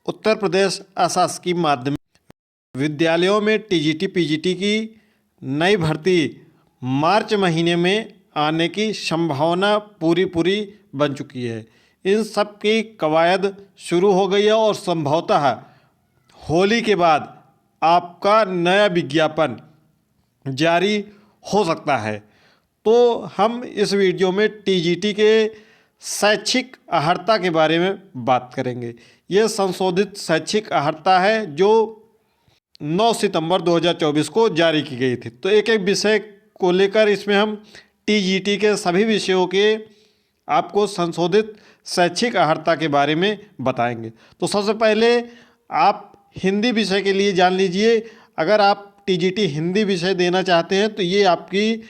उत्तर प्रदेश अशासकीय माध्यमिक विद्यालयों में टीजीटी पीजीटी की नई भर्ती मार्च महीने में आने की संभावना पूरी बन चुकी है। इन सब की कवायद शुरू हो गई है और संभवतः होली के बाद आपका नया विज्ञापन जारी हो सकता है। तो हम इस वीडियो में टीजीटी के शैक्षिक अर्हता के बारे में बात करेंगे। ये संशोधित शैक्षिक अर्हता है जो 9 सितंबर 2024 को जारी की गई थी। तो एक एक विषय को लेकर इसमें हम टीजीटी के सभी विषयों के आपको संशोधित शैक्षिक अर्हता के बारे में बताएंगे। तो सबसे पहले आप हिंदी विषय के लिए जान लीजिए, अगर आप टीजीटी हिंदी विषय देना चाहते हैं तो ये आपकी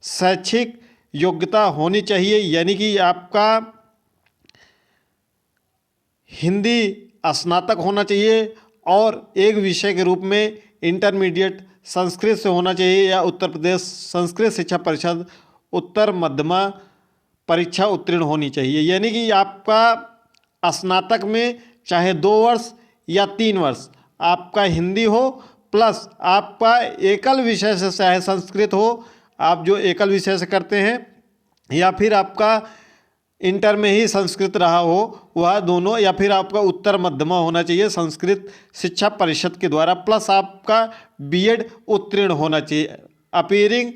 शैक्षिक योग्यता होनी चाहिए, यानी कि आपका हिंदी स्नातक होना चाहिए और एक विषय के रूप में इंटरमीडिएट संस्कृत से होना चाहिए या उत्तर प्रदेश संस्कृत शिक्षा परिषद उत्तर मध्यमा परीक्षा उत्तीर्ण होनी चाहिए। यानी कि आपका स्नातक में चाहे 2 वर्ष या 3 वर्ष आपका हिंदी हो, प्लस आपका एकल विषय से चाहे संस्कृत हो, आप जो एकल विषय से करते हैं, या फिर आपका इंटर में ही संस्कृत रहा हो, वह दोनों, या फिर आपका उत्तर मध्यमा होना चाहिए संस्कृत शिक्षा परिषद के द्वारा, प्लस आपका बीएड उत्तीर्ण होना चाहिए। अपीयरिंग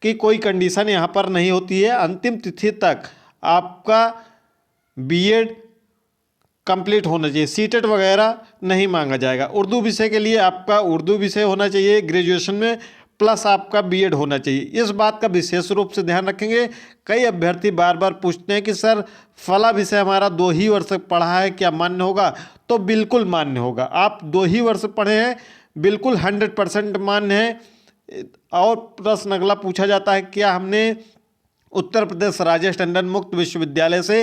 की कोई कंडीशन यहाँ पर नहीं होती है। अंतिम तिथि तक आपका बीएड कंप्लीट होना चाहिए, सीटेट वगैरह नहीं मांगा जाएगा। उर्दू विषय के लिए आपका उर्दू विषय होना चाहिए ग्रेजुएशन में, प्लस आपका बीएड होना चाहिए। इस बात का विशेष रूप से ध्यान रखेंगे। कई अभ्यर्थी बार बार पूछते हैं कि सर फला विषय हमारा 2 ही वर्ष पढ़ा है, क्या मान्य होगा? तो बिल्कुल मान्य होगा। आप 2 ही वर्ष पढ़े हैं, बिल्कुल 100% मान्य है। और प्रश्न अगला पूछा जाता है, क्या हमने उत्तर प्रदेश राजेश टंडन मुक्त विश्वविद्यालय से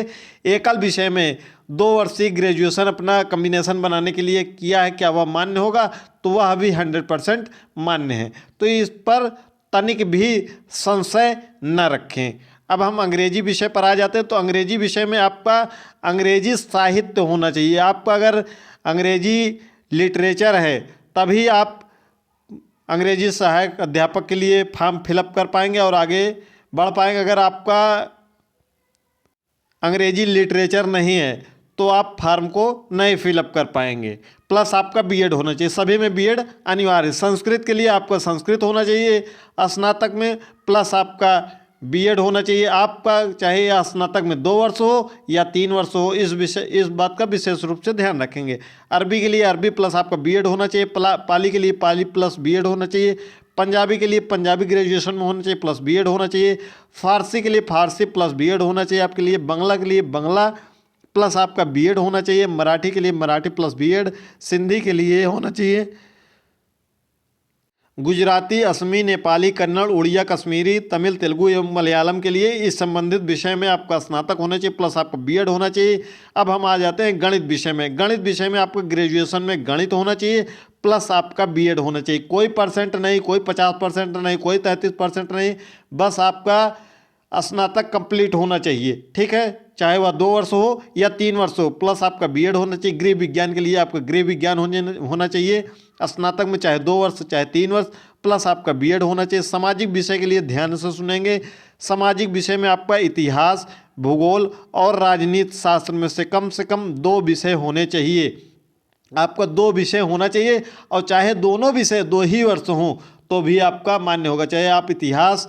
एकल विषय में 2 वर्षीय ग्रेजुएशन अपना कम्बिनेशन बनाने के लिए किया है, क्या वह मान्य होगा? तो वह भी 100% मान्य है। तो इस पर तनिक भी संशय न रखें। अब हम अंग्रेजी विषय पर आ जाते हैं। तो अंग्रेजी विषय में आपका अंग्रेजी साहित्य होना चाहिए। आपका अगर अंग्रेजी लिटरेचर है तभी आप अंग्रेजी सहायक अध्यापक के लिए फॉर्म फिलअप कर पाएंगे और आगे बढ़ पाएंगे। अगर आपका अंग्रेजी लिटरेचर नहीं है तो आप फार्म को नहीं फिलअप कर पाएंगे। प्लस आपका बीएड होना चाहिए, सभी में बीएड अनिवार्य है। संस्कृत के लिए आपका संस्कृत होना चाहिए स्नातक में, प्लस आपका बीएड होना चाहिए। आपका चाहे स्नातक में 2 वर्ष हो या 3 वर्ष हो, इस बात का विशेष रूप से ध्यान रखेंगे। अरबी के लिए अरबी प्लस आपका बीएड होना चाहिए, पाली के लिए पाली प्लस बीएड होना चाहिए, पंजाबी के लिए पंजाबी ग्रेजुएशन में होना चाहिए प्लस बीएड होना चाहिए, फारसी के लिए फारसी प्लस बीएड होना चाहिए आपके लिए, बांग्ला के लिए बांग्ला प्लस आपका बीएड होना चाहिए, मराठी के लिए मराठी प्लस बीएड, सिंधी के लिए होना चाहिए गुजराती, असमी, नेपाली, कन्नड़, उड़िया, कश्मीरी, तमिल, तेलुगु एवं मलयालम के लिए इस संबंधित विषय में आपका स्नातक होना चाहिए प्लस आपका बीएड होना चाहिए। अब हम आ जाते हैं गणित विषय में। गणित विषय में आपका ग्रेजुएशन में गणित होना चाहिए प्लस आपका बीएड होना चाहिए। कोई परसेंट नहीं, कोई 50% नहीं, कोई 33% नहीं, बस आपका स्नातक कंप्लीट होना चाहिए। ठीक है, चाहे वह 2 वर्ष हो या 3 वर्ष हो, प्लस आपका बीएड होना चाहिए। गृह विज्ञान के लिए आपका गृह विज्ञान होना चाहिए स्नातक में, चाहे 2 वर्ष चाहे 3 वर्ष, प्लस आपका बीएड होना चाहिए। सामाजिक विषय के लिए ध्यान से सुनेंगे। सामाजिक विषय में आपका इतिहास, भूगोल और राजनीति शास्त्र में से कम 2 विषय होने चाहिए। आपका 2 विषय होना चाहिए, और चाहे दोनों विषय 2 ही वर्ष हों तो भी आपका मान्य होगा। चाहे आप इतिहास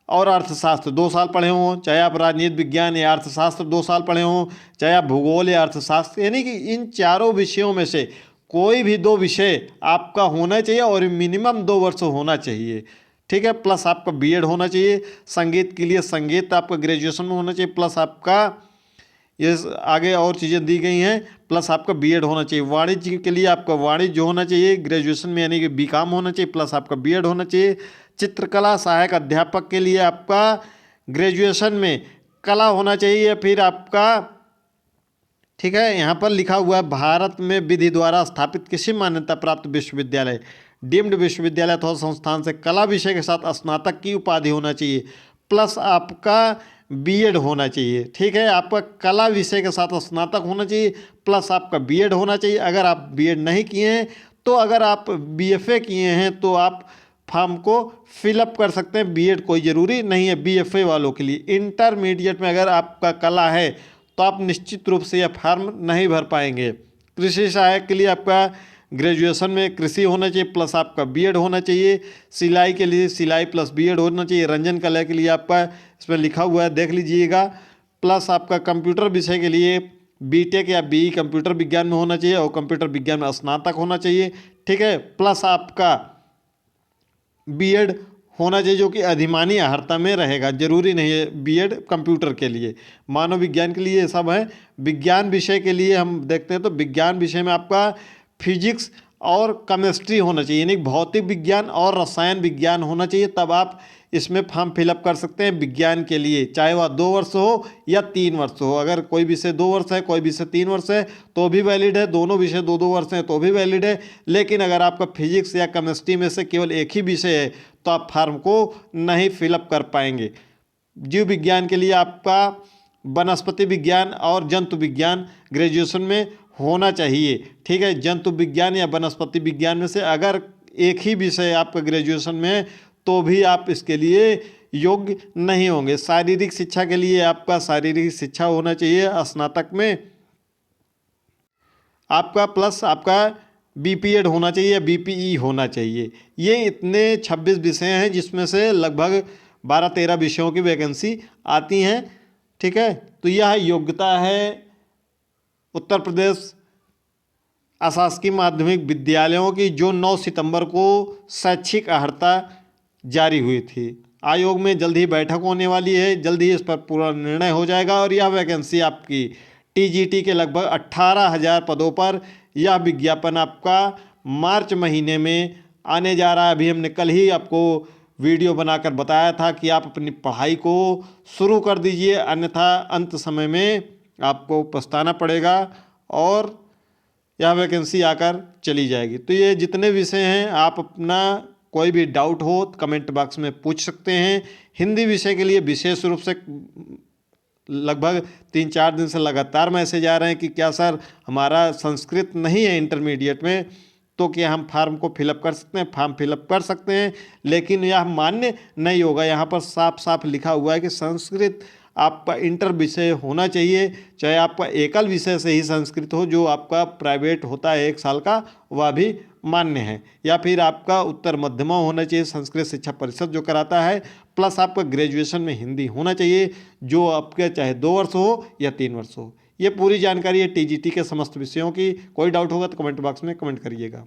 और अर्थशास्त्र 2 साल पढ़े हों, चाहे आप राजनीति विज्ञान या अर्थशास्त्र 2 साल पढ़े हों, चाहे आप भूगोल या अर्थशास्त्र, यानी कि इन चारों विषयों में से कोई भी 2 विषय आपका होना चाहिए और मिनिमम 2 वर्ष होना चाहिए। ठीक है, प्लस आपका बीएड होना चाहिए। संगीत के लिए संगीत आपका ग्रेजुएशन में होना चाहिए, प्लस आपका ये आगे और चीज़ें दी गई हैं, प्लस आपका बीएड होना चाहिए। वाणिज्य के लिए आपका वाणिज्य होना चाहिए ग्रेजुएशन में, यानी कि बीकॉम होना चाहिए प्लस आपका बीएड होना चाहिए। चित्रकला सहायक अध्यापक के लिए आपका ग्रेजुएशन में कला होना चाहिए, फिर आपका, ठीक है, यहाँ पर लिखा हुआ है भारत में विधि द्वारा स्थापित किसी मान्यता प्राप्त विश्वविद्यालय, डीम्ड विश्वविद्यालय अथवा संस्थान से कला विषय के साथ स्नातक की उपाधि होना चाहिए, प्लस आपका बीएड होना चाहिए। ठीक है, आपका कला विषय के साथ स्नातक होना चाहिए प्लस आपका बीएड होना चाहिए। अगर आप बीएड नहीं किए हैं तो अगर आप बीएफए किए हैं तो आप फॉर्म को फिलअप कर सकते हैं। बीएड कोई ज़रूरी नहीं है बीएफए वालों के लिए। इंटरमीडिएट में अगर आपका कला है तो आप निश्चित रूप से यह फॉर्म नहीं भर पाएंगे। कृषि सहायक के लिए आपका ग्रेजुएशन में कृषि होना चाहिए प्लस आपका बीएड होना चाहिए। सिलाई के लिए सिलाई प्लस बीएड होना चाहिए। रंजन कला के लिए आपका इसमें लिखा हुआ है, देख लीजिएगा। प्लस आपका कंप्यूटर विषय के लिए बीटेक या बीई कंप्यूटर विज्ञान में होना चाहिए और कंप्यूटर विज्ञान में स्नातक होना चाहिए। ठीक है, प्लस आपका बीएड होना चाहिए जो कि अधिमानी अहर्ता में रहेगा। जरूरी नहीं है बीएड कंप्यूटर के लिए, मानव विज्ञान के लिए ये सब है। विज्ञान विषय के लिए हम देखते हैं तो विज्ञान विषय में आपका फिजिक्स और केमिस्ट्री होना चाहिए, यानी भौतिक विज्ञान और रसायन विज्ञान होना चाहिए। तब आप इसमें फॉर्म फिलअप कर सकते हैं विज्ञान के लिए, चाहे वह 2 वर्ष हो या 3 वर्ष हो। अगर कोई विषय 2 वर्ष है, कोई विषय 3 वर्ष है तो भी वैलिड है। दोनों विषय 2-2 वर्ष हैं तो भी वैलिड है। लेकिन अगर आपका फिजिक्स या केमिस्ट्री में से केवल एक ही विषय है तो आप फॉर्म को नहीं फिलअप कर पाएंगे। जीव विज्ञान के लिए आपका वनस्पति विज्ञान और जंतु विज्ञान ग्रेजुएशन में होना चाहिए। ठीक है, जंतु विज्ञान या वनस्पति विज्ञान में से अगर एक ही विषय आपका ग्रेजुएशन में है तो भी आप इसके लिए योग्य नहीं होंगे। शारीरिक शिक्षा के लिए आपका शारीरिक शिक्षा होना चाहिए स्नातक में आपका, प्लस आपका बीपीएड होना चाहिए या बीपीई होना चाहिए। ये इतने 26 विषय हैं जिसमें से लगभग 12-13 विषयों की वैकेंसी आती हैं। ठीक है, तो यह योग्यता है उत्तर प्रदेश अशासकीय माध्यमिक विद्यालयों की जो 9 सितंबर को शैक्षिक अर्हता जारी हुई थी। आयोग में जल्द ही बैठक होने वाली है, जल्द ही इस पर पूरा निर्णय हो जाएगा और यह वैकेंसी आपकी टीजीटी के लगभग 18,000 पदों पर यह विज्ञापन आपका मार्च महीने में आने जा रहा है। अभी हमने कल ही आपको वीडियो बनाकर बताया था कि आप अपनी पढ़ाई को शुरू कर दीजिए, अन्यथा अंत समय में आपको पछताना पड़ेगा और यह वैकेंसी आकर चली जाएगी। तो ये जितने विषय हैं आप अपना कोई भी डाउट हो तो कमेंट बॉक्स में पूछ सकते हैं। हिंदी विषय के लिए विशेष रूप से लगभग 3-4 दिन से लगातार मैसेज आ रहे हैं कि क्या सर हमारा संस्कृत नहीं है इंटरमीडिएट में तो क्या हम फॉर्म को फिलअप कर सकते हैं। फॉर्म फिलअप कर सकते हैं लेकिन यह मान्य नहीं होगा। यहाँ पर साफ साफ लिखा हुआ है कि संस्कृत आपका इंटर विषय होना चाहिए, चाहे आपका एकल विषय से ही संस्कृत हो जो आपका प्राइवेट होता है 1 साल का, वह भी मान्य है। या फिर आपका उत्तर मध्यमा होना चाहिए, संस्कृत शिक्षा परिषद जो कराता है, प्लस आपका ग्रेजुएशन में हिंदी होना चाहिए जो आपके चाहे 2 वर्ष हो या 3 वर्ष हो। ये पूरी जानकारी है टीजीटी के समस्त विषयों की। कोई डाउट होगा तो कमेंट बॉक्स में कमेंट करिएगा।